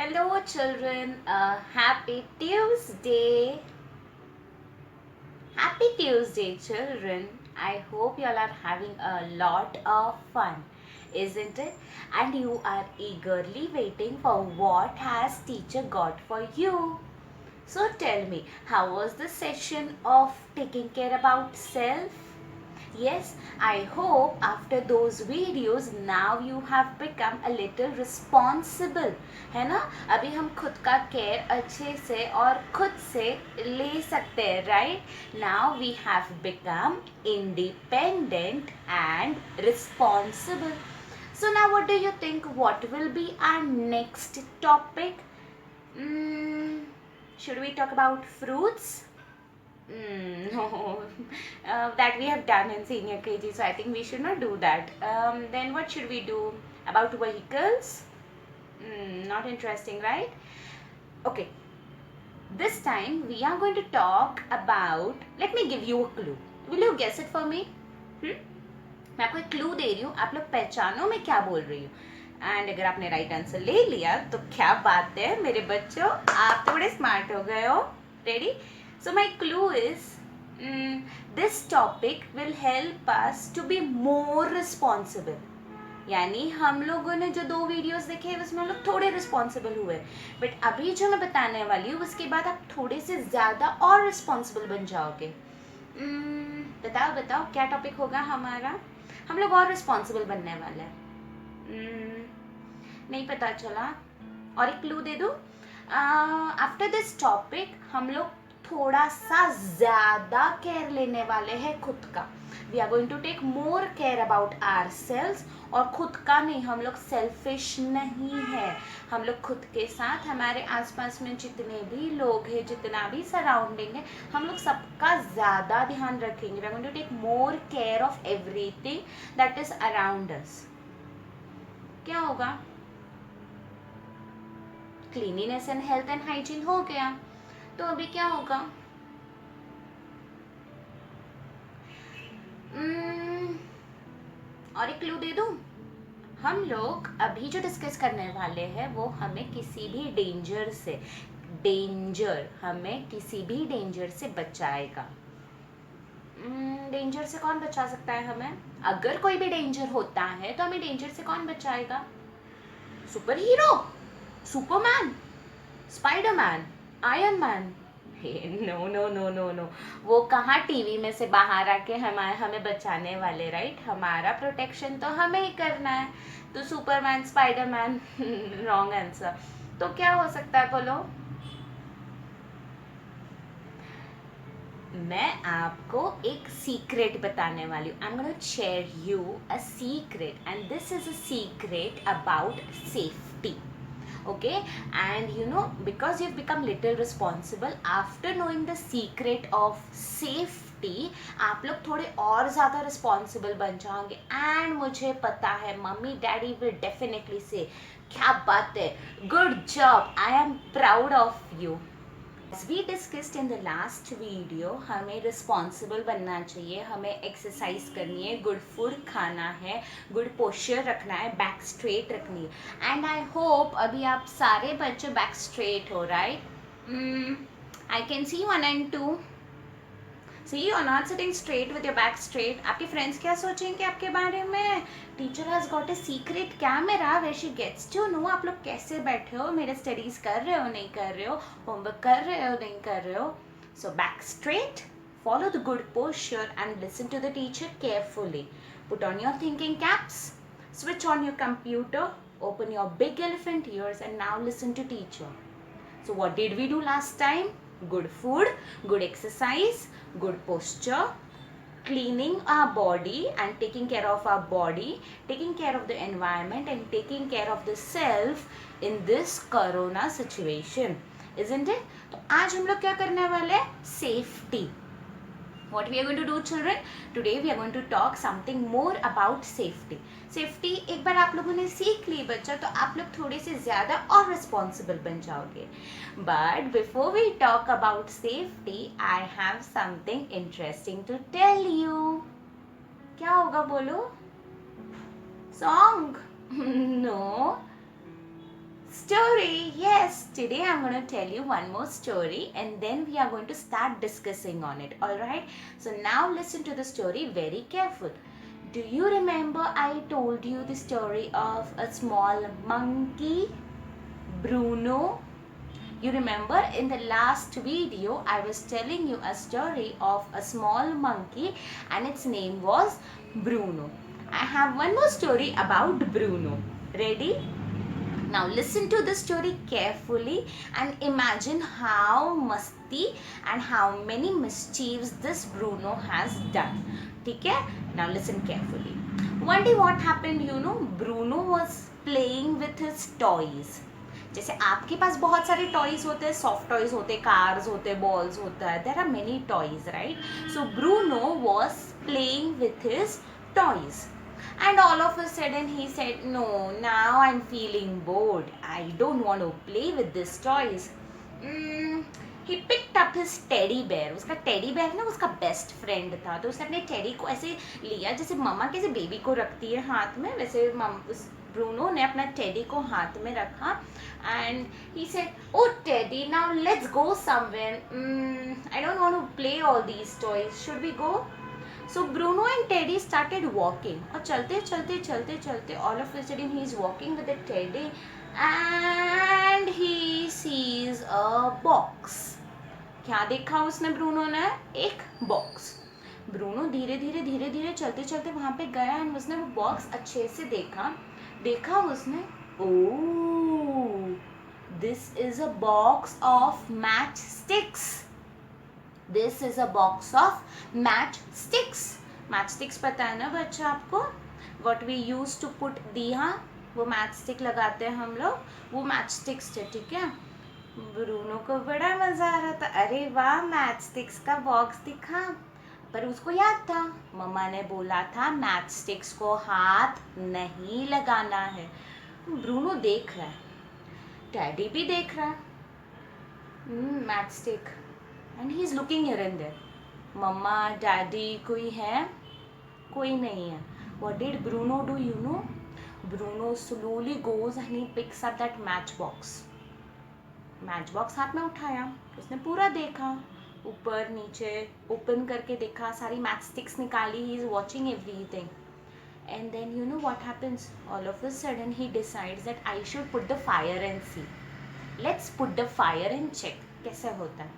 Hello, children. Happy Tuesday. Happy Tuesday, children. I hope you all are having a lot of fun, isn't it? And you are eagerly waiting for what has teacher got for you. So tell me, how was the session of taking care about self? Yes, I hope after those videos now you have become a little responsible, है ना? अभी हम खुद का care अच्छे से और खुद से ले सकते हैं, right? Now we have become independent and responsible. So now what do you think? What will be our next topic? Should we talk about fruits? No, that we have done in senior KG, so I think we should not do that. Then what should we do about vehicles? Not interesting, right? Okay, this time we are going to talk about. Let me give you a clue. Will you guess it for me? मैं आपको एक clue दे रही हूँ, आप लोग पहचानो मैं क्या बोल रही हूँ। एंड अगर आपने राइट आंसर ले लिया तो क्या बात है मेरे बच्चों, आप तो बड़े स्मार्ट हो गए हो। Ready? So my clue is this topic will help us to be more responsible. यानी हम लोगों ने जो 2 वीडियोस देखे उसमें हम लोग थोड़े रिस्पॉन्सिबल हुए, बट अभी जो मैं बताने वाली हूँ उसके बाद आप थोड़े से ज़्यादा और रिस्पॉन्सिबल बन जाओगे। बताओ बताओ क्या टॉपिक होगा हमारा? हम लोग और रिस्पॉन्सिबल बनने वाले हैं। नहीं पता चला? और एक क्लू दे दूँ? आफ्टर दिस टॉपिक हम लोग थोड़ा सा ज़्यादा केयर लेने वाले हैं खुद का। We are going to take more care about ourselves. और खुद का नहीं, हम लोग सेल्फिश नहीं है। हम लोग खुद के साथ हमारे आसपास में जितने भी लोग हैं, जितना भी सराउंडिंग है, हम लोग सबका ज़्यादा ध्यान रखेंगे। We are going to take more care of everything that is around us. क्या होगा? Cleanliness and health and hygiene हो गया, तो अभी क्या होगा? और एक क्लू दे दूं? हम लोग अभी जो डिस्कस करने वाले हैं वो हमें किसी भी डेंजर से बचाएगा। डेंजर से कौन बचा सकता है हमें? अगर कोई भी डेंजर होता है तो हमें डेंजर से कौन बचाएगा? Super hero, Superman, Spiderman, Iron Man? No no no no no, वो कहाँ टीवी में से बाहर आके हमें बचाने वाले, राइट? हमारा प्रोटेक्शन तो हमें ही करना है। तो सुपरमैन, स्पाइडरमैन रॉन्ग आंसर। तो क्या हो सकता है बोलो? मैं आपको एक सीक्रेट बताने वाली हूँ। I am gonna share you a secret and this is a secret about safety. Okay, and you know, because you've become little responsible after knowing the secret of safety, आप लोग थोड़े और ज़्यादा रिस्पॉन्सिबल बन जाओगे। एंड मुझे पता है मम्मी डैडी विल डेफिनेटली से क्या बात है, good job, I am proud of you. As we discussed in the last video, हमें रिस्पॉन्सिबल बनना चाहिए, हमें एक्सरसाइज करनी है, गुड फूड खाना है, गुड पोस्चर रखना है, बैक स्ट्रेट रखनी है। एंड आई होप अभी आप सारे बच्चे बैक स्ट्रेट हो, right? I can see 1 and 2. See, you are not sitting straight with your back straight. आपके फ्रेंड्स क्या सोचेंगे आपके बारे में? Teacher has got a secret camera where she gets to know आप लोग कैसे बैठे हो, मेरे स्टडीज कर रहे हो नहीं कर रहे हो, होमवर्क कर रहे हो नहीं कर रहे हो। So back straight, follow the good posture and listen to the teacher carefully. Put on your thinking caps, switch on your computer, open your big elephant ears and now listen to teacher. So what did we do last time? Good food, good exercise, good posture, cleaning our body and taking care of our body, taking care of the environment and taking care of the self in this corona situation, isn't it? तो आज हम लोग क्या करने वाले हैं? Safety. What we are going to do, children? Today we are going to talk something more about safety. Safety एक बार आप लोगों ने सीख ली बच्चा तो आप लोग थोड़े से ज़्यादा और रिस्पॉन्सिबल बन जाओगे। But before we talk about safety, I have something interesting to tell you. क्या होगा बोलो? Song? No. Story, yes. Today I'm going to tell you one more story and then we are going to start discussing on it. Alright? So now listen to the story very careful. Do you remember I told you the story of a small monkey, Bruno? You remember in the last video I was telling you a story of a small monkey and its name was Bruno. I have one more story about Bruno. Ready? Now listen to the story carefully and imagine how musty and how many mischiefs this Bruno has done. Okay? Now listen carefully. One day what happened, Bruno was playing with his toys. जैसे आपके पास बहुत सारे toys होते हैं, soft toys होते हैं, cars होते हैं, बॉल्स होता है, there are many toys, right? So Bruno was playing with his toys. And all of a sudden he said, no, now I'm feeling bored. I don't want to play with these toys. He picked up his teddy bear. उसका teddy bear ना उसका best friend था, तो उसने अपने teddy को ऐसे लिया जैसे मम्मा कैसे बेबी को रखती है हाथ में, वैसे ब्रूनो ने अपना टेडी को हाथ में रखा and he said, oh Teddy, now let's go somewhere. I don't want to play all these toys. Should we go? So Bruno and Teddy started walking. और चलते चलते चलते चलते all of a sudden he is walking with the Teddy and he sees a box. क्या देखा उसने Bruno ने? एक बॉक्स. ब्रूनो धीरे धीरे चलते चलते वहाँ पे गया और उसने वो बॉक्स अच्छे से देखा उसने. ओह, this is a box of matchsticks. This is a box of matchsticks. Matchsticks पता है ना बच्चा आपको? What we used to put दिया, वो matchstick लगाते हैं हम लोग, वो matchsticks थे, ठीक है? ब्रूनो को बड़ा मजा आ रहा था. अरे वाह, matchsticks का बॉक्स दिखा. पर उसको याद था, मम्मा ने बोला था matchsticks को हाथ नहीं लगाना है. ब्रूनो देख रहा है, डैडी भी देख रहा है. matchstick. And he is looking here and there. Mamma, daddy, कोई है? कोई नहीं है. What did Bruno do, you know? Bruno slowly goes and he picks up that matchbox. Matchbox हाथ में उठाया, उसने पूरा देखा, ऊपर नीचे ओपन करके देखा, सारी matchsticks निकाली. He is watching everything. And then you know what happens? All of a sudden he decides that I should put the fire and see. Let's put the fire and check कैसे होता है.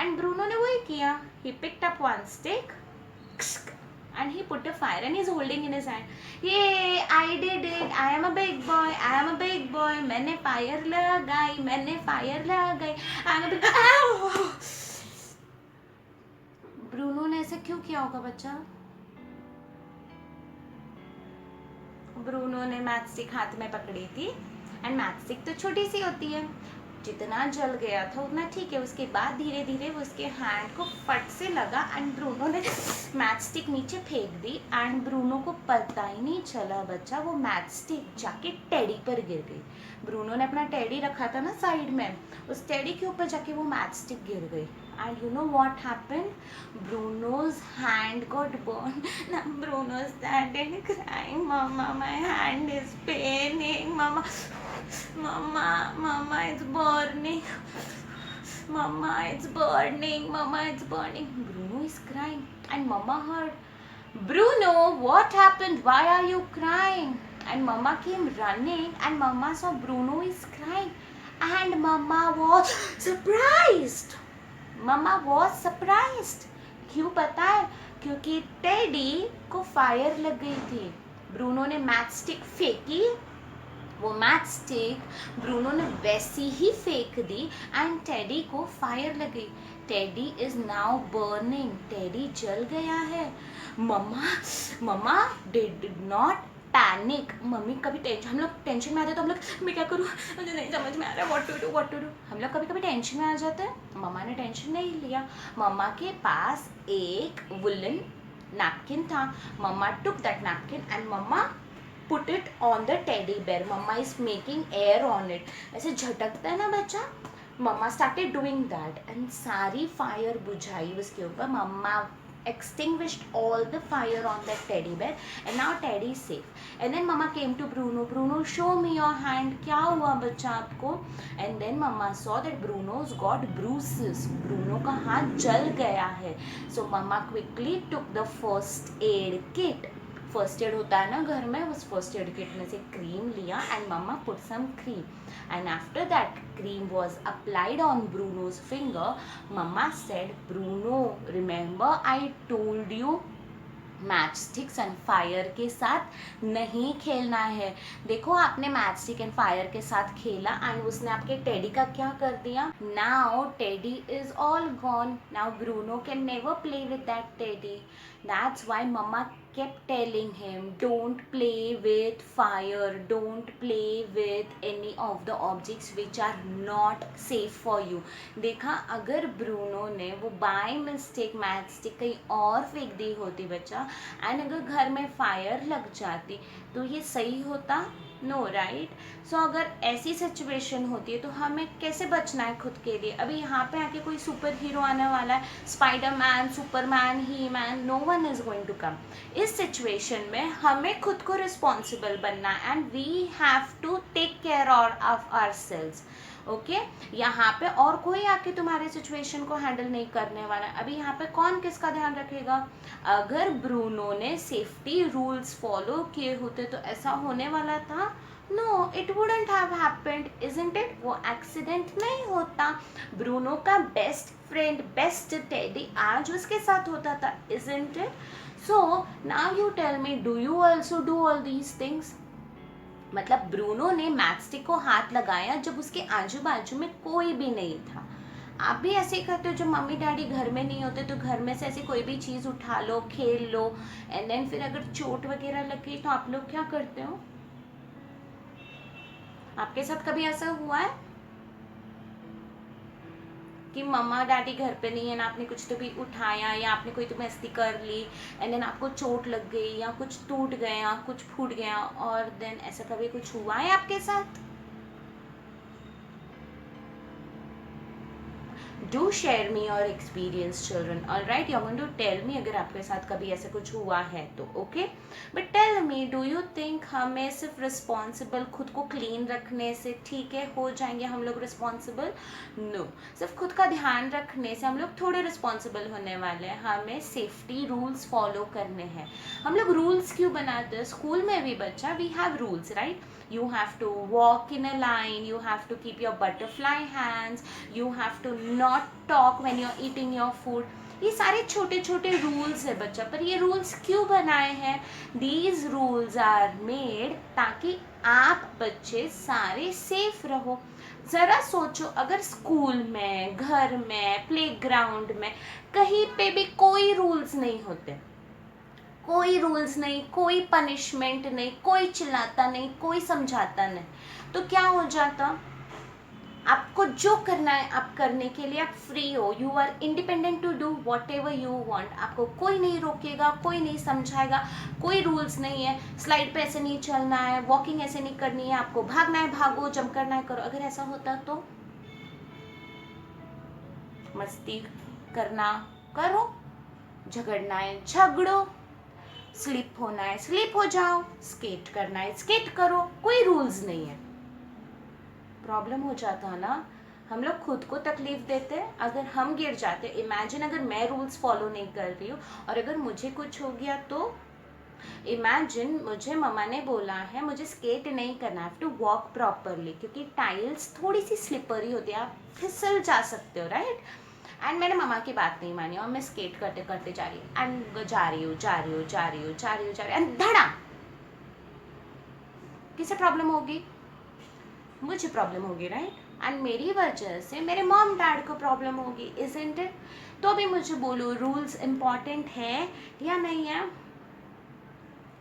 And Bruno ने वही किया. He picked up one stick and he put the fire and he's holding in his hand. Yay! I did it. I am a big boy. I am a big boy. मैंने fire लगाई. I am a big. Bruno ने ऐसे क्यों किया होगा बच्चा? Bruno ने matchstick हाथ में पकड़ी थी एंड मैचस्टिक तो छोटी सी होती है, जितना जल गया था उतना ठीक है. उसके बाद धीरे धीरे वो उसके हैंड को फट से लगा एंड ब्रूनो ने मैचस्टिक नीचे फेंक दी एंड ब्रूनो को पता ही नहीं चला बच्चा, वो मैचस्टिक जाके टेडी पर गिर गई. ब्रूनो ने अपना टेडी रखा था ना साइड में, उस टेडी के ऊपर जाके वो मैचस्टिक गिर गई. And you know what happened? Bruno's hand got burned. Now Bruno started crying. Mama, my hand is paining. Mama, it's burning. Mama, it's burning. Bruno is crying, and Mama heard. Bruno, what happened? Why are you crying? And Mama came running, and Mama saw Bruno is crying, and Mama was surprised. क्यों पता है? क्योंकि teddy को fire लग गई थी. Bruno ने matchstick फेंकी, वो मैचस्टिक ब्रूनो ने वैसी ही फेंक दी एंड टेडी को फायर लग गई. Teddy is now burning. Teddy जल गया है. मम्मा डिड नॉट पैनिक. मम्मी कभी टेंशन, हम लोग टेंशन में आ जाते तो हम लोग, मैं क्या करूँ, मुझे नहीं समझ में आ रहा है, व्हाट टू डू. हम लोग कभी टेंशन में आ जाते हैं. मम्मा ने टेंशन नहीं लिया. मम्मा के पास एक वुलन नैपकिन था. Mamma took that napkin and mamma put it on the teddy bear. Mamma is making air on it. ऐसे झटकता है ना बच्चा. Mamma started doing that and सारी फायर बुझाई उसके ऊपर. मम्मा extinguished all the fire on that teddy bear, and now Teddy is safe. And then mama came to Bruno. Bruno, show me your hand. क्या हुआ बच्चा आपको? And then mama saw that Bruno's got bruises. Bruno का हाथ जल गया है. So mama quickly took the first aid kit. First aid होता है ना घर में, उस फर्स्ट एड किट में से क्रीम लिया and mamma put some cream, and after that cream was applied on Bruno's finger. Mamma said, Bruno remember I told you matchsticks and fire के साथ नहीं खेलना है. देखो आपने मैच स्टिक एंड फायर के साथ खेला एंड उसने आपके टेडी का क्या कर दिया. Now Teddy is all gone. Now Bruno can never play with that teddy. That's why mamma kept telling him, don't play with fire, don't play with any of the objects which are not safe for you. देखा, अगर Bruno ने वो by mistake match stick कहीं और फेंक दी होती बच्चा, and अगर घर में फायर लग जाती तो ये सही होता? No, right. सो अगर ऐसी सिचुएशन होती है तो हमें कैसे बचना है खुद के लिए. अभी यहाँ पे आके कोई सुपर हीरो आने वाला है, Spiderman, Superman, He Man, no one is going to come. इस सिचुएशन में हमें खुद को रिस्पॉन्सिबल बनना है and we have to take care of ourselves. Okay, यहाँ पे और कोई आके तुम्हारे सिचुएशन को हैंडल नहीं करने वाला है. अभी यहाँ पे कौन किसका ध्यान रखेगा? अगर ब्रूनो ने सेफ्टी रूल्स फॉलो किए होते तो ऐसा होने वाला था? No, it wouldn't have happened, isn't it? वो एक्सीडेंट नहीं होता. ब्रूनो का बेस्ट फ्रेंड, बेस्ट टेडी आज उसके साथ होता था, isn't it? So now you tell me, do you also do all these things? मतलब ब्रूनो ने मैचस्टिक को हाथ लगाया जब उसके आजू बाजू में कोई भी नहीं था. आप भी ऐसे ही करते हो, जब मम्मी डैडी घर में नहीं होते तो घर में से ऐसे कोई भी चीज़ उठा लो, खेल लो, एंड देन फिर अगर चोट वगैरह लग गई तो आप लोग क्या करते हो? आपके साथ कभी ऐसा हुआ है कि मम्मा डैडी घर पे नहीं है ना, आपने कुछ तो भी उठाया या आपने कोई तो मस्ती कर ली एंड देन आपको चोट लग गई या कुछ टूट गया, कुछ फूट गया, और देन ऐसा कभी कुछ हुआ है आपके साथ? Do share me your experience, children. All right, you're going to tell me अगर आपके साथ कभी ऐसा कुछ हुआ है तो. Okay, but tell me, do you think हमें सिर्फ रिस्पॉन्सिबल खुद को क्लीन रखने से ठीक है हो जाएंगे हम लोग रिस्पॉन्सिबल? नो, सिर्फ खुद का ध्यान रखने से हम लोग थोड़े रिस्पॉन्सिबल होने वाले हैं. हमें सेफ्टी रूल्स फॉलो करने हैं. हम लोग रूल्स क्यों बनाते हैं? स्कूल में भी बच्चा, we have rules, right? You have to walk in a line, you have to keep your butterfly hands, you have to not talk when you're eating your food. ये सारे छोटे छोटे रूल्स है बच्चा, पर ये रूल्स क्यों बनाए हैं? These rules are made ताकि आप बच्चे सारे सेफ रहो. ज़रा सोचो, अगर स्कूल में, घर में, प्लेग्राउंड में, कहीं पे भी कोई रूल्स नहीं होते, कोई रूल्स नहीं, कोई पनिशमेंट नहीं, कोई चिल्लाता नहीं, कोई समझाता नहीं, तो क्या हो जाता? आपको जो करना है आप करने के लिए आप फ्री हो. You are independent to do whatever you want. आपको कोई नहीं रोकेगा, कोई नहीं समझाएगा, कोई रूल्स नहीं है. स्लाइड पे ऐसे नहीं चलना है, वॉकिंग ऐसे नहीं करनी है, आपको भागना है भागो, जंप करना है करो. अगर ऐसा होता तो मस्ती करना करो, झगड़ना है झगड़ो, स्लिप होना है स्लिप हो जाओ, स्केट करना है स्केट करो, कोई रूल्स नहीं है. प्रॉब्लम हो जाता ना, हम लोग खुद को तकलीफ देते हैं अगर हम गिर जाते. इमेजिन अगर मैं रूल्स फॉलो नहीं कर रही हूँ और अगर मुझे कुछ हो गया तो. इमेजिन मुझे मम्मा ने बोला है मुझे स्केट नहीं करना, हैव टू वॉक प्रॉपरली, क्योंकि टाइल्स थोड़ी सी स्लिपरी होती है, आप फिसल जा सकते हो, राइट? एंड मैंने मम्मा की बात नहीं मानी और मैं स्केट करते करते जा रही हूँ एंड जा रही हूँ एंड धड़ा. किसे प्रॉब्लम होगी? मुझे प्रॉब्लम होगी, राइट? एंड मेरी वजह से मेरे मॉम डैड को प्रॉब्लम होगी, इजंट इट? तो अभी मुझे बोलो, रूल्स इम्पॉर्टेंट है या नहीं है?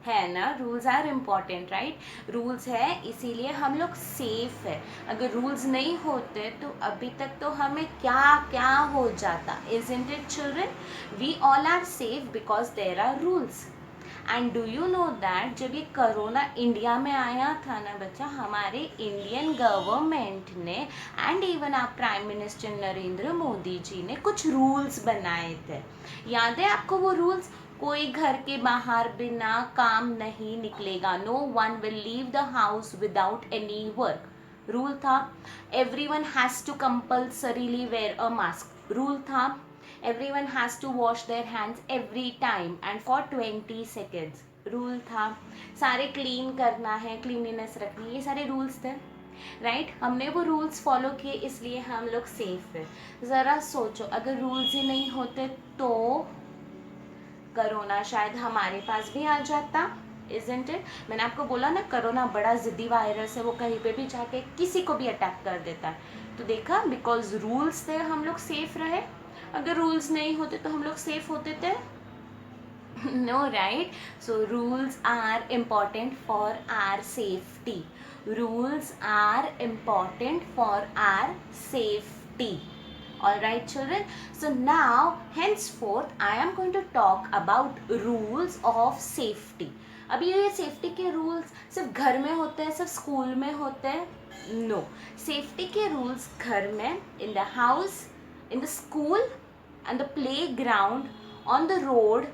है ना, rules are important, right? Rules है इसीलिए हम लोग सेफ है. अगर रूल्स नहीं होते तो अभी तक तो हमें क्या क्या हो जाता, isn't it children? We all are safe because there are rules. And do you know that जब ये कोरोना इंडिया में आया था ना बच्चा, हमारे इंडियन गवर्नमेंट ने एंड इवन आप प्राइम मिनिस्टर नरेंद्र मोदी जी ने कुछ रूल्स बनाए थे। याद है आपको वो रूल्स? कोई घर के बाहर बिना काम नहीं निकलेगा, no one will leave the house without any work. Rule था everyone has to compulsorily wear a mask. Rule था everyone has to wash their hands every time and for 20 seconds। Rule था सारे क्लीन करना है, cleanliness रखनी है, ये सारे रूल्स थे, राइट? हमने वो रूल्स फॉलो किए, इसलिए हम लोग सेफ है। ज़रा सोचो अगर रूल्स ही नहीं होते तो कोरोना शायद हमारे पास भी आ जाता, इजंट इट? मैंने आपको बोला ना कोरोना बड़ा ज़िद्दी वायरस है, वो कहीं पे भी जाके किसी को भी अटैक कर देता है। तो देखा, बिकॉज रूल्स थे हम लोग सेफ रहे। अगर रूल्स नहीं होते तो हम लोग सेफ होते थे? No, right? So rules are important for our safety. Rules are important for our safety. All right, children. So now, henceforth, I am going to talk about rules of safety. अभी ये safety के rules सिर्फ घर में होते हैं, सिर्फ school में होते हैं? नो, सेफ्टी के रूल्स घर में, इन the house, in the school and the playground, on the road,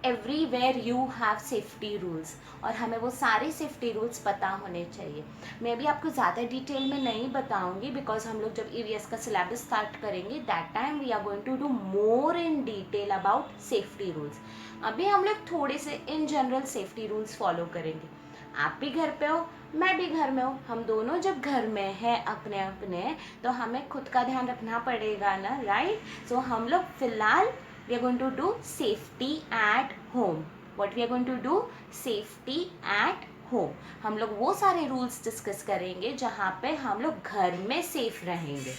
everywhere you have safety rules। और हमें वो सारे सेफ्टी रूल्स पता होने चाहिए। मैं भी आपको ज़्यादा डिटेल में नहीं बताऊंगी बिकॉज हम लोग जब EVS का सिलेबस स्टार्ट करेंगे that time we are going to do more in detail about safety rules. अभी हम लोग थोड़े से इन जनरल सेफ्टी रूल्स फॉलो करेंगे। आप भी घर पे हो, मैं भी घर में हूँ, हम दोनों जब घर में हैं अपने अपने, तो हमें खुद का ध्यान रखना पड़ेगा ना, राइट? सो हम लोग फिलहाल we are going to do safety at home. What we are going to do? Safety at home. हम लोग वो सारे रूल्स डिस्कस करेंगे जहाँ पे हम लोग घर में सेफ रहेंगे।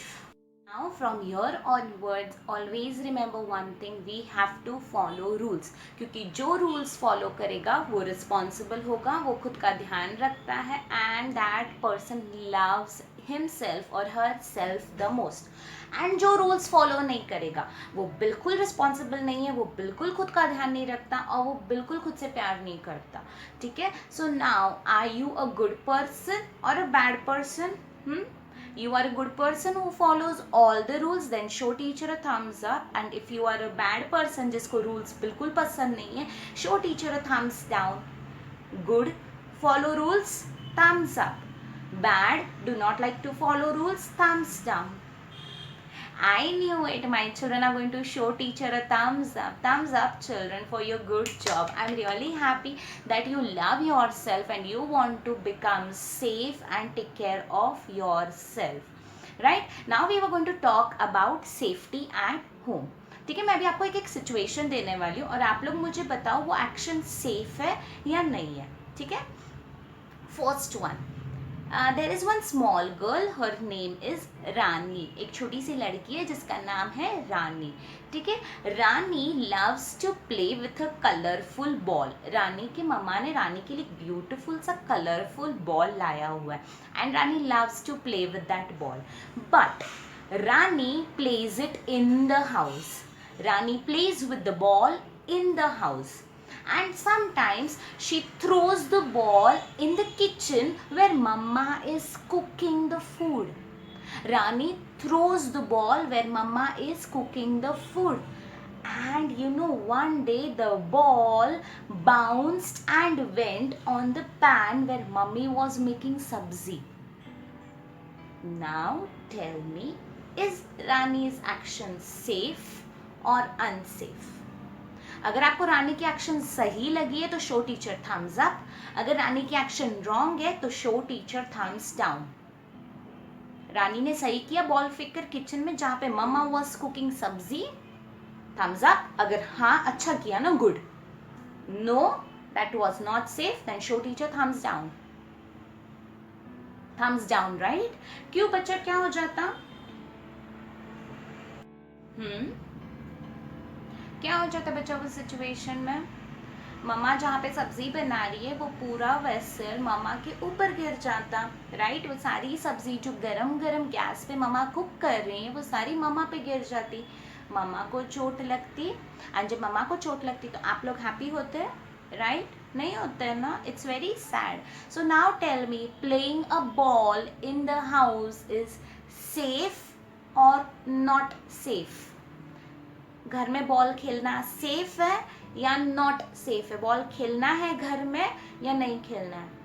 Now from here onwards always remember one thing, we have to follow rules। क्योंकि जो rules follow करेगा वो responsible होगा, वो खुद का ध्यान रखता है and that person loves himself or herself the most। and जो rules follow नहीं करेगा वो बिल्कुल responsible नहीं है, वो बिल्कुल खुद का ध्यान नहीं रखता और वो बिल्कुल खुद से प्यार नहीं करता। ठीक है? So now are you a good person or a bad person? You are a good person who follows all the rules, then show teacher a thumbs up। and if you are a bad person जिसको rules बिल्कुल पसंद नहीं है, show teacher a thumbs down। good, follow rules, thumbs up। bad, do not like to follow rules, thumbs down। I knew it, my children are going to show teacher a thumbs up। Thumbs up, children, for your good job। I'm really happy that you love yourself and you want to become safe and take care of yourself। Right? Now we are going to talk about safety at home। ठीक है? मैं अभी आपको एक situation देने वाली हूँ और आप लोग मुझे बताओ वो एक्शन सेफ है या नहीं है। ठीक है? First one, there is one small girl, her name is Rani. एक छोटी सी लड़की है जिसका नाम है रानी। ठीक है? Rani loves to play with a colourful ball. Rani के मम्मा ने रानी के लिए ब्यूटिफुल सा कलरफुल बॉल लाया हुआ है and Rani loves to play with that ball, but Rani plays it in the house. Rani plays with the ball in the house and sometimes she throws the ball in the kitchen where mama is cooking the food। Rani throws the ball where mama is cooking the food and you know one day the ball bounced and went on the pan where mummy was making sabzi। Now tell me, is Rani's action safe or unsafe? अगर आपको रानी की action सही लगी है तो show teacher thumbs up, अगर रानी की action wrong है तो शो टीचर थम्स डाउन। रानी ने सही किया बॉल फेंक कर किचन में जहां पे मम्मा वाज कुकिंग सब्जी, थम्स अप। अगर हाँ अच्छा किया ना, good. No, that was not safe, then show teacher thumbs down. Thumbs down, right? क्यों बच्चा, क्या हो जाता? क्या हो जाता बच्चा उस सिचुएशन में? मम्मा जहाँ पे सब्जी बना रही है वो पूरा वेसल मम्मा के ऊपर गिर जाता, राइट? वो सारी सब्जी जो गरम गरम गैस पे मम्मा कुक कर रही है वो सारी मम्मा पे गिर जाती, मम्मा को चोट लगती। एंड जब मम्मा को चोट लगती तो आप लोग हैप्पी होते? राइट? नहीं होता है ना, it's very sad. So now tell me, playing a ball in the house is safe और नॉट सेफ? घर में बॉल खेलना सेफ है या नॉट सेफ है? बॉल खेलना है घर में या नहीं खेलना है?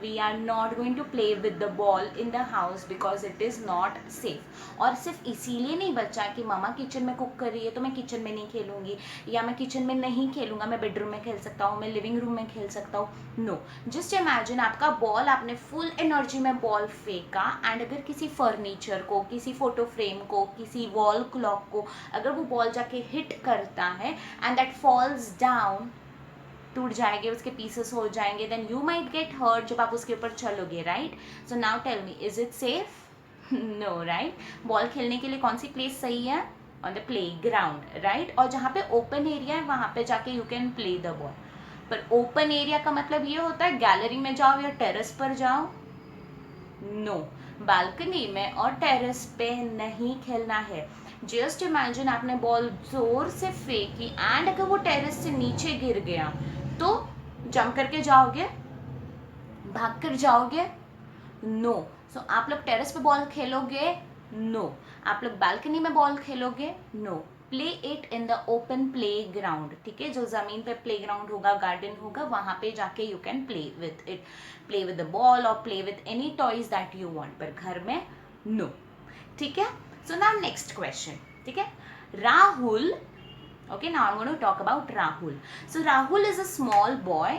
We are not going to play with the ball in the house because it is not safe. और सिर्फ इसीलिए नहीं बच्चा कि मामा किचन में कुक कर रही है तो मैं किचन में नहीं खेलूंगी, या मैं किचन में नहीं खेलूंगा, मैं बेडरूम में खेल सकता हूँ, मैं लिविंग रूम में खेल सकता हूँ. नो, जस्ट इमेजिन आपका बॉल, आपने फुल एनर्जी में बॉल फेंका एंड अगर किसी फर्नीचर को, किसी फोटो फ्रेम को, किसी वॉल क्लॉक को अगर वो बॉल जाके हिट करता है एंड दैट फॉल्स डाउन, टूट जाएंगे, उसके पीसेस हो जाएंगे, then you might get hurt जब आप उसके ऊपर चलोगे, right? So now tell me, is it safe? No, right? Ball खेलने के लिए कौन सी प्लेस सही है? On the playground, right? और जहाँ पे ओपन एरिया है वहाँ पे जाके you can play the ball. पर ओपन एरिया का मतलब ये होता है गैलरी में जाओ या टेरेस पर जाओ? नो, बालकनी में और टेरेस पे नहीं खेलना है. जस्ट इमेजिन आपने बॉल जोर से फेंकी एंड अगर वो टेरेस से नीचे गिर गया तो जंप करके जाओगे, भाग कर जाओगे? नो. सो आप लोग टेरेस पे बॉल खेलोगे? नो. आप लोग बालकनी में बॉल खेलोगे? No. Play it in the open playground, ठीक है? जो जमीन पे प्ले ग्राउंड होगा, गार्डन होगा, वहां पे जाके you can play with it, play with the ball और play with any toys that you want. पर घर में नो, ठीक है? सो नाउ नेक्स्ट क्वेश्चन, ठीक है? Rahul, okay, now I'm going to talk about Rahul. So Rahul is a small boy,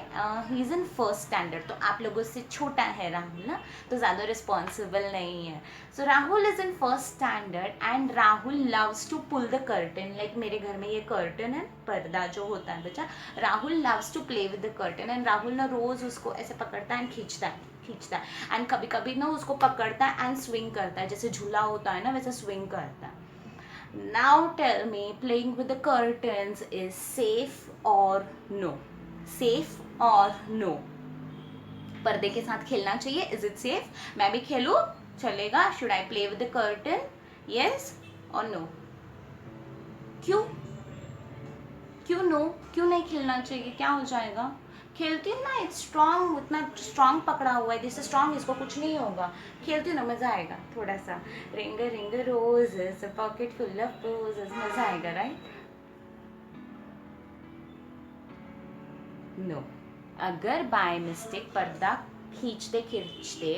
he is in first standard. तो आप लोगों से छोटा है राहुल ना, तो ज़्यादा रिस्पॉन्सिबल नहीं है. So Rahul is in first standard and Rahul loves to pull the curtain. Like मेरे घर में ये curtain है, पर्दा जो होता है बच्चा, Rahul loves to play with the curtain and Rahul ना रोज उसको ऐसे पकड़ता है खींचता है एंड कभी कभी ना उसको पकड़ता है एंड स्विंग करता है, जैसे झूला होता है ना वैसे स्विंग करता है. Now tell me, playing with the curtains is safe or no? Safe or no? पर्दे के साथ खेलना चाहिए? Is it safe? मैं भी खेलूं? चलेगा? Should I play with the curtain? Yes or no? क्यों? क्यों नो? क्यों नहीं खेलना चाहिए? क्या हो जाएगा? खेलती हूँ ना, इट्स स्ट्रॉन्ग, उतना स्ट्रॉन्ग पकड़ा हुआ है, दिस स्ट्रॉन्ग, इसको कुछ नहीं होगा. खेलती हूँ ना, मज़ा आएगा थोड़ा सा. Ring ring roses, pocket full of roses, मज़ा आएगा, राइट? नो. अगर बाय मिस्टेक पर्दा खींचते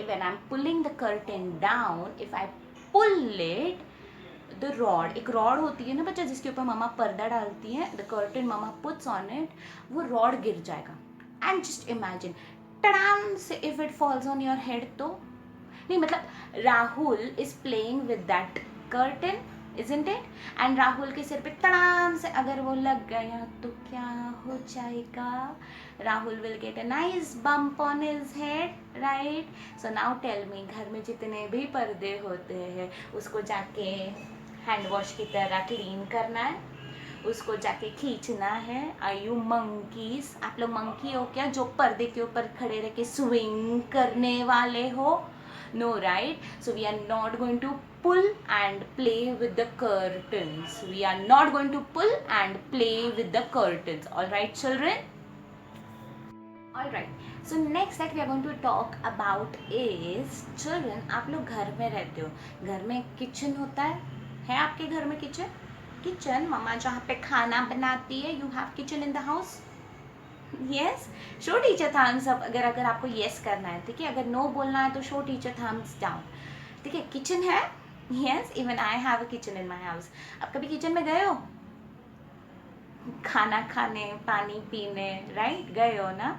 when I am pulling the curtain down, if I pull it, the rod, एक रॉड होती है ना बच्चा जिसके ऊपर मामा पर्दा डालती है, the curtain mama puts on it, वो रॉड गिर जाएगा. एंड जस्ट इमेजिन, टड़ाम से if it falls on your head तो नहीं, मतलब Rahul is playing with that curtain, isn't it? And Rahul के सिर पे तड़ाम से अगर वो लग गया तो क्या हो जाएगा? Rahul will get a nice bump on his head, right? So now tell me, घर में जितने भी पर्दे होते हैं उसको जाके हैंड वॉश की तरह क्लीन करना है, उसको जाके खींचना है. Are you monkeys? आप लोग मंकी हो क्या जो पर्दे के ऊपर खड़े रह के स्विंग करने वाले हो? No, right? So we are not going to pull and play with the curtains. We are not going to pull and play with the curtains. All right, children? All right. So next that we are going to talk about is, children, आप लोग घर में रहते हो, घर में kitchen होता है आपके घर में किचन? किचन, मम्मा जहाँ पे खाना बनाती है, you have kitchen in the house? Yes. Show teacher thumbs up अगर आपको यस करना है, ठीक है? अगर नो बोलना है तो शो टीचर थम्स डाउन, ठीक है? किचन है? Yes, even I have a kitchen in my house. आप कभी किचन में गए हो खाना खाने, पानी पीने, राइट? गए हो ना?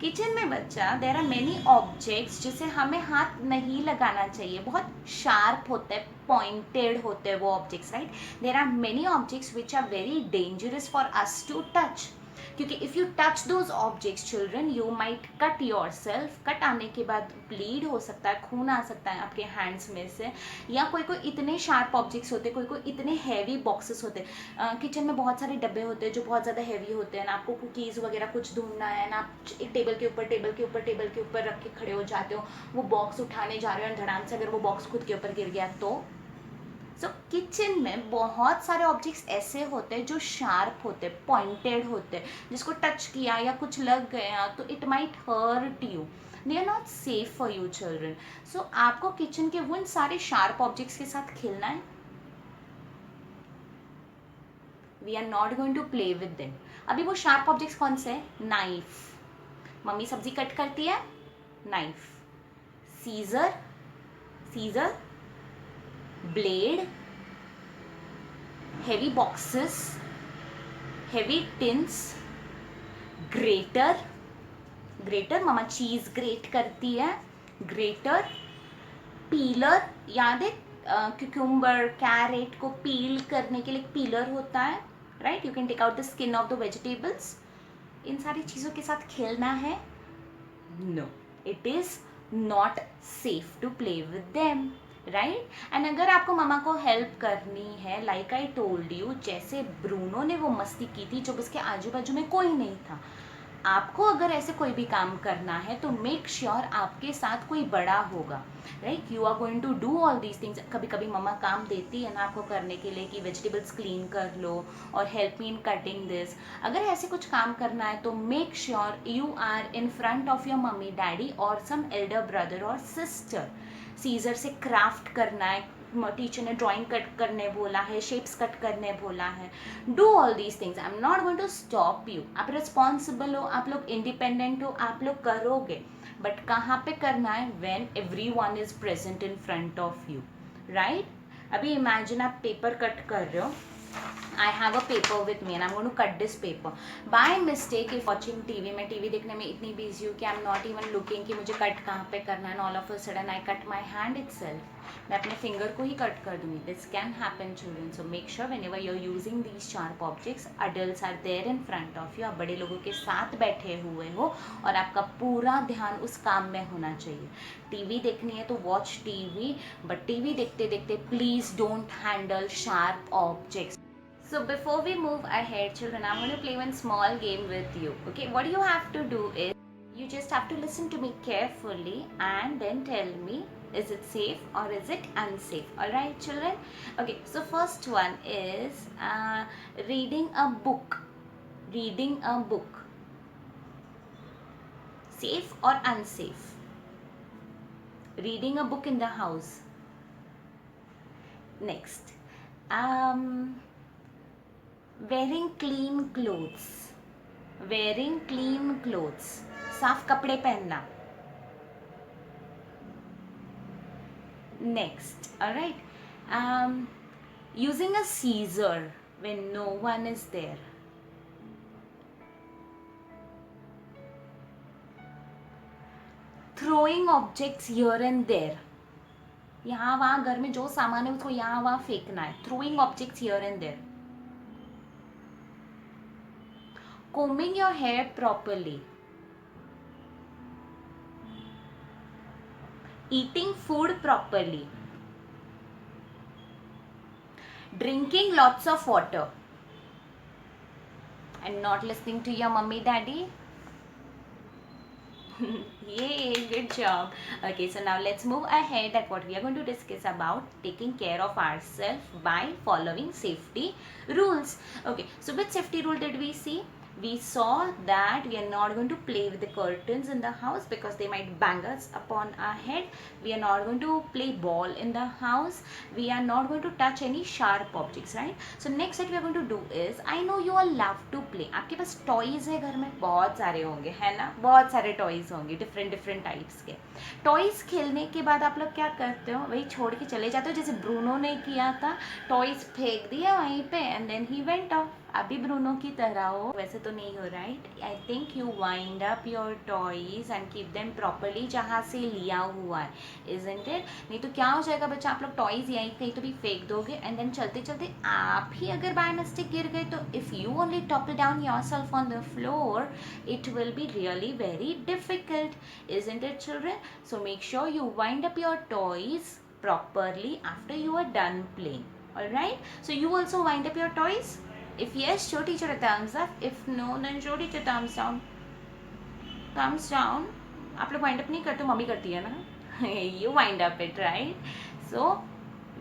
किचन में बच्चा देयर आर मेनी ऑब्जेक्ट्स जिसे हमें हाथ नहीं लगाना चाहिए, बहुत शार्प होते हैं, पॉइंटेड होते हैं वो objects, right? There are many objects which are very dangerous for us to touch, क्योंकि if you touch those objects children, you might cut yourself. Cut आने के बाद ब्लीड हो सकता है, खून आ सकता है आपके हैंड्स में से. या कोई कोई इतने शार्प ऑब्जेक्ट्स होते हैं, कोई कोई इतने हैवी बॉक्सेस होते हैं. किचन में बहुत सारे डब्बे होते हैं जो बहुत ज़्यादा हैवी होते हैं ना, आपको कुकीज़ वगैरह कुछ ढूंढना है ना, आप एक टेबल के ऊपर रख के खड़े हो जाते हो, वो बॉक्स उठाने जा रहे हो और धड़ाम से अगर वो बॉक्स खुद के ऊपर गिर गया तो सो किचन में बहुत सारे ऑब्जेक्ट्स ऐसे होते हैं जो शार्प होते हैं, पॉइंटेड होते हैं, जिसको टच किया या कुछ लग गया तो it might hurt you, they are not safe for you children. So आपको किचन के वो इन सारे शार्प ऑब्जेक्ट्स के साथ खेलना है. We are not going to play with them. अभी वो शार्प ऑब्जेक्ट्स कौन से हैं? नाइफ, मम्मी सब्जी कट करती है, knife. Scissor, scissor, blade, heavy boxes, heavy tins, grater, grater mama cheese grate करती है, ग्रेटर, पीलर, याद है क्यूकम्बर कैरेट को पील करने के लिए पीलर होता है, right, you can take out the skin of the vegetables. इन सारी चीज़ों के साथ खेलना है? No, it is not safe to play with them, right. And अगर आपको मम्मा को हेल्प करनी है, लाइक आई टोल्ड यू, जैसे ब्रूनो ने वो मस्ती की थी जब उसके आजू बाजू में कोई नहीं था, आपको अगर ऐसे कोई भी काम करना है तो मेक श्योर आपके साथ कोई बड़ा होगा, right. You are going to do all these things. कभी कभी मम्मा काम देती है ना आपको करने के लिए कि वेजिटेबल्स क्लीन कर लो और help me in cutting this. अगर ऐसे कुछ काम करना है तो make sure you are in front of your mummy daddy और सम एल्डर ब्रदर और सिस्टर. सीजर से क्राफ्ट करना है, टीचर ने ड्राइंग कट करने बोला है, शेप्स कट करने बोला है. Do all these things. I am not going to stop you. आप रिस्पॉन्सिबल हो, आप लोग इंडिपेंडेंट हो, आप लोग करोगे, बट कहाँ पे करना है? When everyone is present in front of you, right. अभी इमेजिन आप पेपर कट कर रहे हो. I have a paper with me and I'm going to cut this paper. By mistake, if watching TV, मैं TV देखने में इतनी busy हूँ कि I'm not even looking कि मुझे कट कहाँ पे करना है, and all of a sudden I cut my hand itself. मैं अपने finger को ही कट कर दूँगी. This can happen, children. So make sure whenever you're using these sharp objects, adults are there in front of you. आप बड़े लोगों के साथ बैठे हुए हो और आपका पूरा ध्यान उस काम में होना चाहिए. TV देखनी है तो watch TV, but TV देखते देखते please don't handle sharp objects. So before we move ahead, children, I'm going to play one small game with you. Okay, what you have to do is you just have to listen to me carefully and then tell me, is it safe or is it unsafe? All right, children. Okay, so first one is reading a book. Reading a book. Safe or unsafe? Reading a book in the house. Next. Wearing clean clothes. Wearing clean clothes. साफ कपड़े पहनना. Next, alright. Using a scissor when no one is there. Throwing objects here and there. यहाँ वहाँ घर में जो सामान है उसको यहाँ वहाँ फेंकना है. Throwing objects here and there. Combing your hair properly. Eating food properly. Drinking lots of water. And not listening to your mummy daddy. Yay, good job. Okay, so now let's move ahead at what we are going to discuss about taking care of ourselves by following safety rules. Okay, so which safety rule did we see? We saw that we are not going to play with the curtains in the house because they might bang us upon our head. We are not going to play ball in the house. We are not going to touch any sharp objects, right? So next that we are going to do is, I know you all love to play. आपके पास toys है घर में, बहुत सारे होंगे, है ना? बहुत सारे toys होंगे, different types के. Toys खेलने के बाद आप लोग क्या करते हो? वही छोड़ के चले जाते हो, जैसे ब्रूनो ने किया था. Toys फेंक दिया वहीं पे and then he went off. अभी ब्रूनो की तरह हो, वैसे तो नहीं हो, right. I think you wind up your toys and keep them properly जहाँ से लिया हुआ है, इजंट इट? नहीं तो क्या हो जाएगा बच्चा, आप लोग टॉयज यहीं कहीं तो भी फेंक दोगे एंड देन चलते चलते आप ही अगर बाय मिस्टेक गिर गए तो if you only topple down yourself on the floor it will be really very difficult, isn't it children? So make sure you wind up your toys properly after you are done playing. All right, so you also wind up your toys. If yes, show teacher a thumbs up. If no, then show teacher thumbs down. Thumbs down. आप लोग wind up नहीं करते, mummy करती है ना. You wind up it, right? So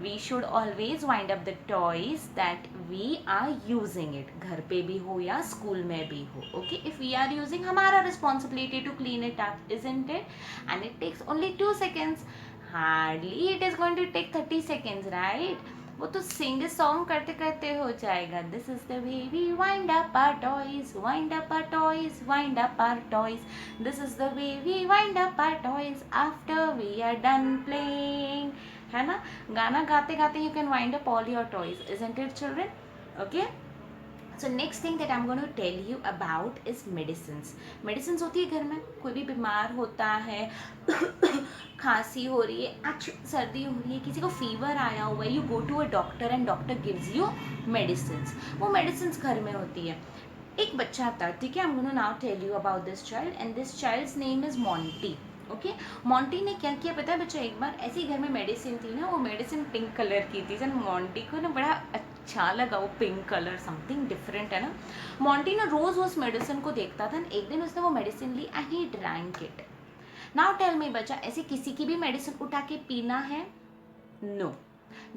we should always wind up the toys that we are using it, घर पे भी हो या स्कूल में भी हो. Okay, if we are using, हमारा responsibility to clean it up, isn't it? And it takes only 2 seconds. Hardly it is going to take 30 seconds, right? वो तो सिंग सॉन्ग करते करते हो जाएगा. This is the way we wind up our toys, wind up our toys, wind up our toys. This is the way we wind up our toys after we are done playing. है ना? गाना गाते गाते you can wind up all your toys, isn't it children? Okay, so next thing that I am going to tell you about is medicines. Medicines होती है घर में, कोई भी बीमार होता है, खांसी हो रही है, सर्दी हो रही है, किसी को फीवर आया हुआ है, you go to a doctor and doctor gives you medicines. वो मेडिसिन्स घर में होती है. एक बच्चा था, ठीक है, I am going to now tell you about this child and this child's name is Monty. Okay, Monty ने क्या किया पता है बच्चा? एक बार ऐसे ही घर में मेडिसिन थी ना, वो मेडिसिन पिंक कलर की थी. सर मॉन्टी को ना बड़ा अच्छा लगा वो पिंक कलर, समथिंग डिफरेंट है ना. मॉन्टी ना रोज उस मेडिसिन को देखता था. एक दिन उसने वो मेडिसिन ली and he drank it. Now tell me बच्चा, ऐसे किसी की भी मेडिसिन उठा के पीना है? नो.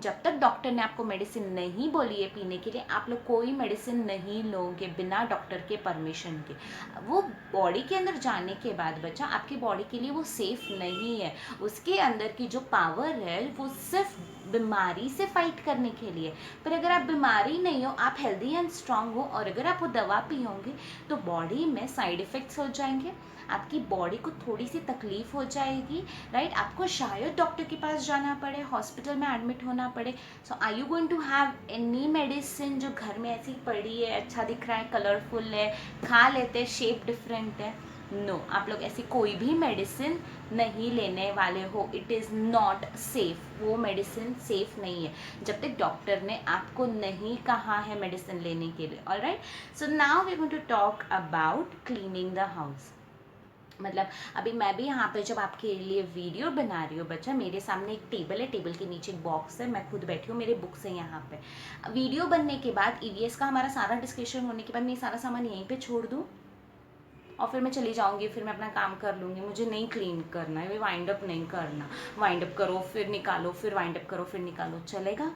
जब तक डॉक्टर ने आपको मेडिसिन नहीं बोली है पीने के लिए, आप लोग कोई मेडिसिन नहीं लोगे बिना डॉक्टर के परमिशन के. वो बॉडी के अंदर जाने के बाद बच्चा आपकी बॉडी के लिए वो सेफ नहीं है. उसके अंदर की जो पावर है वो सिर्फ बीमारी से फाइट करने के लिए. पर अगर आप बीमारी नहीं हो, आप हेल्दी एंड स्ट्रांग हो, और अगर आप वो दवा पियोगे तो बॉडी में साइड इफ़ेक्ट्स हो जाएंगे, आपकी बॉडी को थोड़ी सी तकलीफ हो जाएगी, राइट? आपको शायद डॉक्टर के पास जाना पड़े, हॉस्पिटल में एडमिट होना पड़े. So are you going to have any medicine जो घर में ऐसी पड़ी है, अच्छा दिख रहा है, कलरफुल है, खा लेते हैं, शेप डिफरेंट है? नो, आप लोग ऐसी कोई भी मेडिसिन नहीं लेने वाले हो. It is not safe. वो मेडिसिन सेफ नहीं है जब तक डॉक्टर ने आपको नहीं कहा है मेडिसिन लेने के लिए. Alright, so now we are going to talk about cleaning the house. मतलब अभी मैं भी यहाँ पे जब आपके लिए वीडियो बना रही हूँ बच्चा, मेरे सामने एक टेबल है, टेबल के नीचे एक बॉक्स है, मैं खुद बैठी हूँ, मेरे बुक्स है यहाँ पे. वीडियो बनने के बाद ईवीएस का हमारा सारा डिस्कशन होने के बाद मैं सारा सामान यहीं पे छोड़ दूँ और फिर मैं चली जाऊँगी, फिर मैं अपना काम कर लूँगी. मुझे नहीं क्लीन करना है, वाइंड अप नहीं करना. वाइंड अप करो फिर निकालो, फिर वाइंड अप करो फिर निकालो, चलेगा?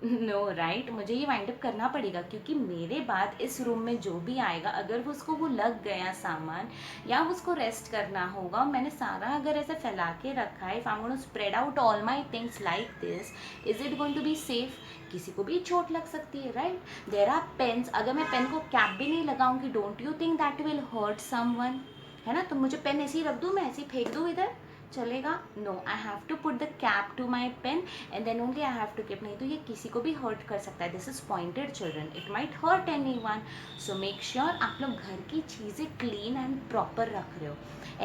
No, right? मुझे ये वाइंड अप करना पड़ेगा, क्योंकि मेरे बाद इस रूम में जो भी आएगा, अगर उसको वो लग गया सामान या उसको रेस्ट करना होगा, मैंने सारा अगर ऐसे फैला के रखा है, if I am going to spread out all my things like this, is it going to be safe? किसी को भी चोट लग सकती है, राइट? There are pens. अगर मैं पेन को कैप भी नहीं लगाऊंगी, don't you think that will hurt someone? है ना? तो मुझे पेन ऐसे ही रख दूँ, मैं ऐसे ही फेंक दूँ इधर, चलेगा? No, I have to put the cap to my pen and then only I have to keep. नहीं तो ये किसी को भी हर्ट कर सकता है. This is pointed children, it might hurt anyone. So make sure आप लोग घर की चीज़ें क्लीन एंड प्रॉपर रख रहे हो.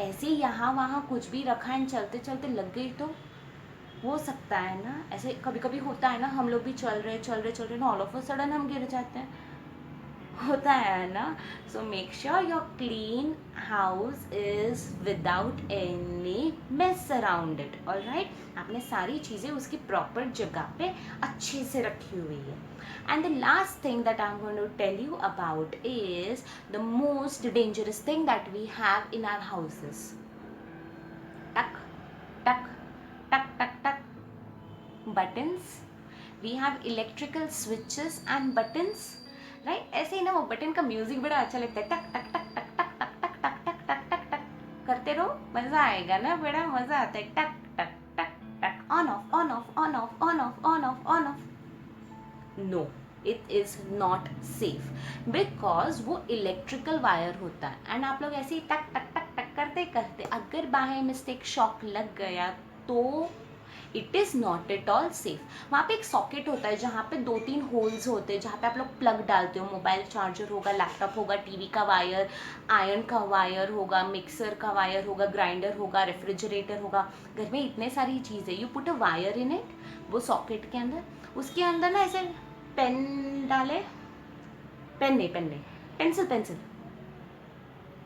ऐसे यहाँ वहाँ कुछ भी रखा एंड चलते चलते लग गई तो हो सकता है ना, ऐसे कभी कभी होता है ना, हम लोग भी चल रहे ऑल ऑफ अ सडन हम गिर जाते हैं, होता है ना. सो make sure your clean house is without any mess around it. Alright, आपने सारी चीज़ें उसकी प्रॉपर जगह पे अच्छे से रखी हुई है. And the last thing that I am going to tell you about is the most dangerous thing that we have in our houses. टक टक टक टक टक buttons. We have electrical switches and buttons, right? ऐसे ही ना वो button का music बड़ा अच्छा लगता है, टक टक टक टक टक टक टक टक टक टक टक टक करते रहो, मजा आएगा ना, बड़ा मजा आता है. टक टक टक टक, on off on off on off on off on off on off. No, it is not safe because वो इलेक्ट्रिकल वायर होता है एंड आप लोग ऐसे ही टक टक टक टक करते करते अगर बाय मिस्टेक शॉक लग गया तो it is not at all safe. वहाँ पे एक सॉकेट होता है जहाँ पे 2-3 होल्स होते हैं, जहाँ पे आप लोग प्लग डालते हो, मोबाइल चार्जर होगा, लैपटॉप होगा, टीवी का वायर, आयरन का वायर होगा, मिक्सर का वायर होगा, ग्राइंडर होगा, रेफ्रिजरेटर होगा. घर में इतने सारी चीज़ें, you put a wire in it, वो सॉकेट के अंदर, उसके अंदर ना ऐसे पेन डाले, पेन नहीं, पेंसिल.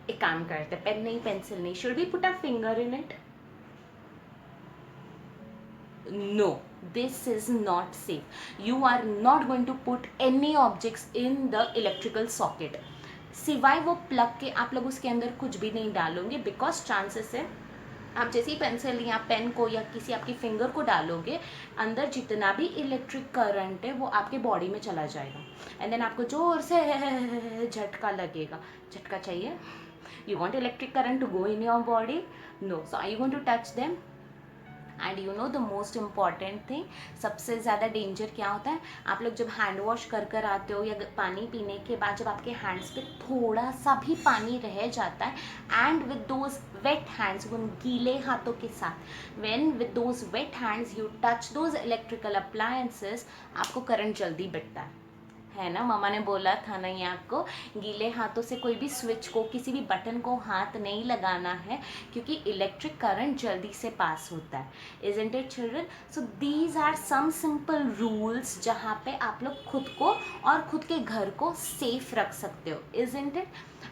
एक काम करते, पेन नहीं पेंसिल नहीं, should we put a finger in it? No, this is not safe. You are not going to put any objects in the electrical socket. सिवाय वो प्लग के आप लोग उसके अंदर कुछ भी नहीं डालोगे बिकॉज चांसेस है आप जैसे ही पेंसिल या पेन को या किसी आपकी फिंगर को डालोगे, अंदर जितना भी इलेक्ट्रिक करंट है वो आपके बॉडी में चला जाएगा, एंड देन आपको जोर से झटका लगेगा। झटका चाहिए? You want electric current to go in your body? No. So are you going to touch them? And you know the most important thing, सबसे ज़्यादा डेंजर क्या होता है, आप लोग जब हैंड वॉश कर आते हो या पानी पीने के बाद जब आपके हैंड्स पे थोड़ा सा भी पानी रह जाता है, and with those wet hands, उन गीले हाथों के साथ, when with those wet hands you touch those electrical appliances, आपको करंट जल्दी बढ़ता है ना। मामा ने बोला था ना ये आपको, गीले हाथों से कोई भी स्विच को, किसी भी बटन को हाथ नहीं लगाना है, क्योंकि इलेक्ट्रिक करंट जल्दी से पास होता है। Isn't it children? So these are some simple rules जहाँ पे आप लोग खुद को और खुद के घर को सेफ रख सकते हो। Isn't it?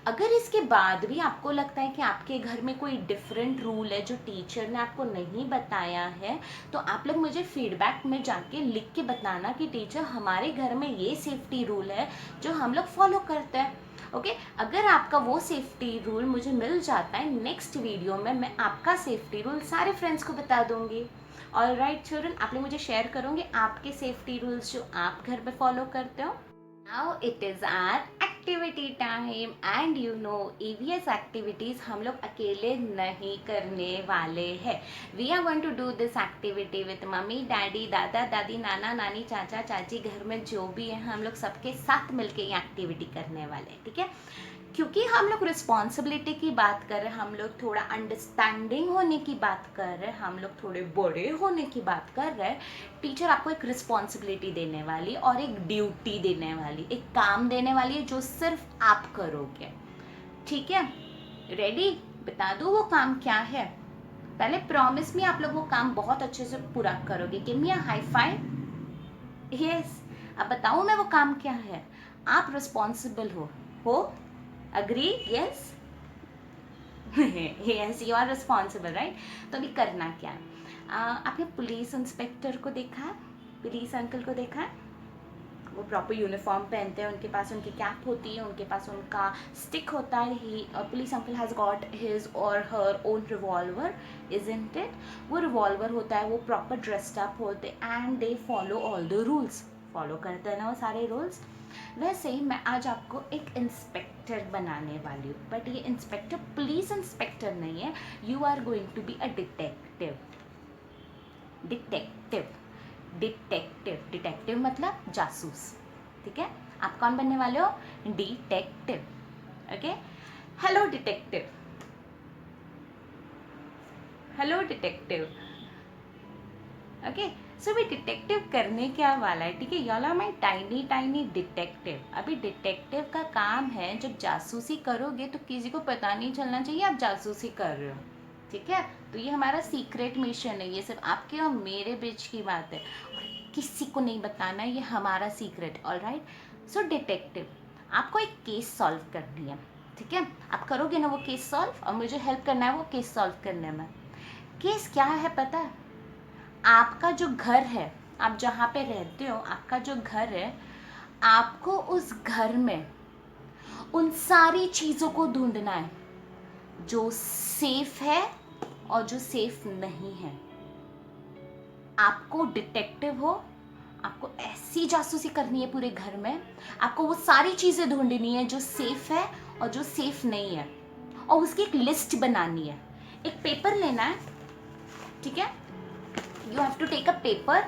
अगर इसके बाद भी आपको लगता है कि आपके घर में कोई डिफरेंट रूल है जो टीचर ने आपको नहीं बताया है, तो आप लोग मुझे फीडबैक में जाके लिख के बताना कि टीचर हमारे घर में ये सेफ्टी रूल है जो हम लोग फॉलो करते हैं। ओके, अगर आपका वो सेफ्टी रूल मुझे मिल जाता है, नेक्स्ट वीडियो में मैं आपका सेफ्टी रूल सारे फ्रेंड्स को बता दूंगी। ऑल राइट चिल्ड्रन, आप लोग मुझे शेयर करोगे आपके सेफ्टी रूल्स जो आप घर पे फॉलो करते हो। Now it is our activity time, and you know EVS activities हम लोग अकेले नहीं करने वाले हैं। We are going to do this activity with mummy, daddy, दादा, दादी, नाना, नानी, चाचा, चाची, घर में जो भी है हम लोग सबके साथ मिलके ये एक्टिविटी करने वाले हैं, ठीक है। क्योंकि हम लोग रिस्पॉन्सिबिलिटी की बात कर रहे हैं, हम लोग थोड़ा अंडरस्टैंडिंग होने की बात कर रहे हैं, हम लोग थोड़े बड़े होने की बात कर रहे हैं, टीचर आपको एक रिस्पॉन्सिबिलिटी देने वाली और एक ड्यूटी देने वाली, एक काम देने वाली है जो सिर्फ आप करोगे, ठीक है। रेडी? बता दो वो काम क्या है। पहले प्रॉमिस में आप लोग वो काम बहुत अच्छे से पूरा करोगे। Give me a high five. Yes, अब बताओ मैं वो काम क्या है। आप रिस्पॉन्सिबल हो? Agree? Yes? Yes, you are responsible, right. तो अभी करना क्या है, आपने पुलिस इंस्पेक्टर को देखा है, पुलिस अंकल को देखा है, वो प्रॉपर यूनिफॉर्म पहनते हैं, उनके पास उनकी कैप होती है, उनके पास उनका स्टिक होता है। He police uncle has got his or her own revolver, isn't it? वो रिवॉल्वर होता है, वो प्रॉपर ड्रेस्ड अप होते and they follow all the rules, follow करते हैं ना वो सारे रूल्स। वैसे ही मैं आज आपको एक इंस्पेक्टर बनाने वाली हूँ, बट ये इंस्पेक्टर पुलिस इंस्पेक्टर नहीं है, you are going to be a detective. Detective, detective, detective मतलब जासूस, ठीक है। आप कौन बनने वाले हो? Detective. Okay, hello detective, hello detective. Okay, so भी डिटेक्टिव करने क्या वाला है, ठीक है। y'all are my tiny tiny detective. अभी डिटेक्टिव का काम है, जब जासूसी करोगे तो किसी को पता नहीं चलना चाहिए आप जासूसी कर रहे हो, ठीक है। तो ये हमारा सीक्रेट मिशन है, ये सिर्फ आपके और मेरे बीच की बात है और किसी को नहीं बताना, ये हमारा secret. All right, so detective, आपको एक केस सॉल्व करनी है, ठीक है। आप करोगे ना वो केस सॉल्व, और मुझे हेल्प करना है वो केस सॉल्व करने में। केस क्या है पता है? आपका जो घर है, आप जहाँ पे रहते हो, आपका जो घर है, आपको उस घर में उन सारी चीज़ों को ढूंढना है जो सेफ है और जो सेफ नहीं है। आपको डिटेक्टिव हो, आपको ऐसी जासूसी करनी है पूरे घर में, आपको वो सारी चीज़ें ढूंढनी है जो सेफ है और जो सेफ नहीं है, और उसकी एक लिस्ट बनानी है। एक पेपर लेना है, ठीक है। You have to take a paper,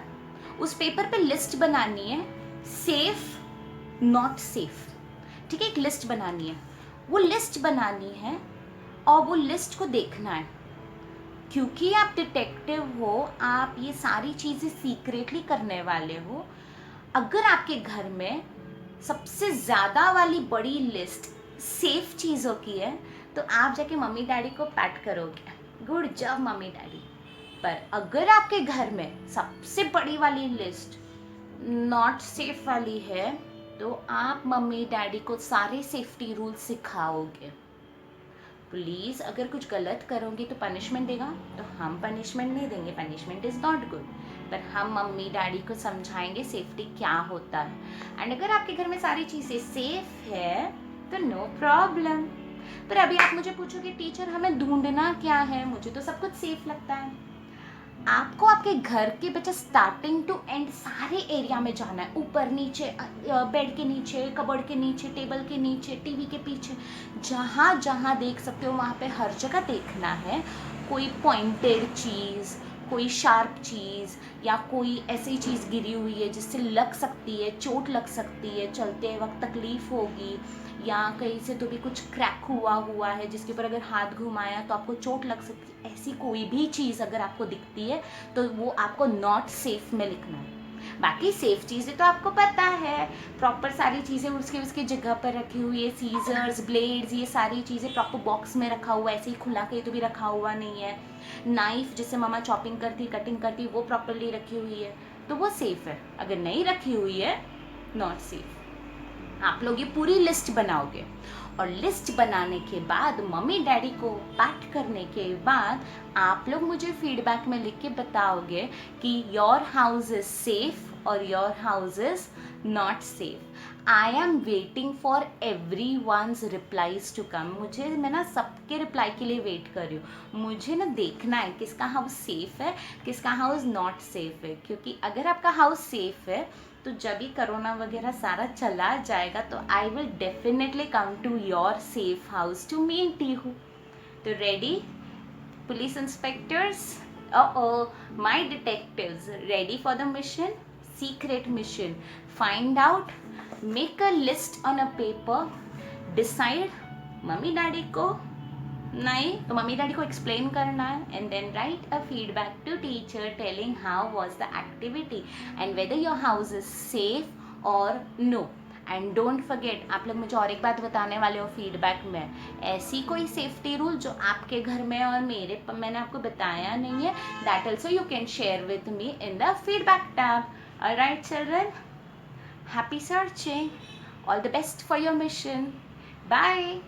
उस पेपर पे लिस्ट बनानी है, सेफ नॉट सेफ, ठीक है। एक लिस्ट बनानी है, वो लिस्ट बनानी है और वो लिस्ट को देखना है। क्योंकि आप डिटेक्टिव हो, आप ये सारी चीज़ें सीक्रेटली करने वाले हो। अगर आपके घर में सबसे ज़्यादा वाली बड़ी लिस्ट सेफ चीज़ों की है तो आप जाके मम्मी डैडी को पैट करोगे, गुड जॉब मम्मी डैडी। पर अगर आपके घर में सबसे बड़ी वाली लिस्ट नॉट सेफ वाली है तो आप मम्मी डैडी को सारे सेफ्टी रूल्स सिखाओगे। प्लीज़, अगर कुछ गलत करोगे तो पनिशमेंट देगा, तो हम पनिशमेंट नहीं देंगे, पनिशमेंट इज़ नॉट गुड, पर हम मम्मी डैडी को समझाएंगे सेफ्टी क्या होता है। एंड अगर आपके घर में सारी चीज़ें सेफ है तो नो प्रॉब्लम, पर अभी आप मुझे पूछोगे टीचर हमें ढूंढना क्या है, मुझे तो सब कुछ सेफ लगता है। आपको आपके घर के बच्चे स्टार्टिंग टू एंड सारे एरिया में जाना है, ऊपर नीचे, बेड के नीचे, कबर्ड के नीचे, टेबल के नीचे, टीवी के पीछे, जहाँ जहाँ देख सकते हो वहाँ पे हर जगह देखना है। कोई पॉइंटेड चीज़, कोई शार्प चीज़ या कोई ऐसी चीज़ गिरी हुई है जिससे लग सकती है, चोट लग सकती है, चलते वक्त तकलीफ होगी, या कहीं से तो भी कुछ क्रैक हुआ है जिसके ऊपर अगर हाथ घुमाया तो आपको चोट लग सकती है, ऐसी कोई भी चीज़ अगर आपको दिखती है तो वो आपको नॉट सेफ में लिखना है। बाकी सेफ चीज़ें तो आपको पता है, प्रॉपर सारी चीज़ें उसके उसकी जगह पर रखी हुई है, सीजर्स, ब्लेड्स, ये सारी चीज़ें प्रॉपर बॉक्स में रखा हुआ है, ऐसे ही खुला कहीं तो भी रखा हुआ नहीं है। नाइफ जिससे मम्मा चॉपिंग करती, कटिंग करती, वो प्रॉपरली रखी हुई है, तो वो सेफ है। अगर नहीं रखी हुई है, नॉट सेफ। आप लोग ये पूरी लिस्ट बनाओगे और लिस्ट बनाने के बाद मम्मी डैडी को बात करने के बाद आप लोग मुझे फीडबैक में लिख के बताओगे कि योर हाउस इज सेफ और your house is not safe. I am waiting for everyone's replies to come. मैं ना सबके रिप्लाई के लिए वेट कर रही हूँ। मुझे ना देखना है किसका हाउस सेफ है, किसका हाउस नॉट सेफ है, क्योंकि अगर आपका हाउस सेफ है तो जब भी कोरोना वगैरह सारा चला जाएगा तो I will definitely come to your safe house to meet you. तो ready police inspectors, my detectives, ready for the mission, secret mission, find out, make a list on a paper, decide mummy daddy को नहीं तो mummy daddy को explain करना है, and then write a feedback to teacher telling how was the activity and whether your house is safe or no. And don't forget, आप लोग मुझे और एक बात बताने वाले हो फीडबैक में, ऐसी कोई सेफ्टी रूल जो आपके घर में और मैंने आपको बताया नहीं है, that also you can share with me in the feedback tab. Alright children, happy searching, all the best for your mission, bye.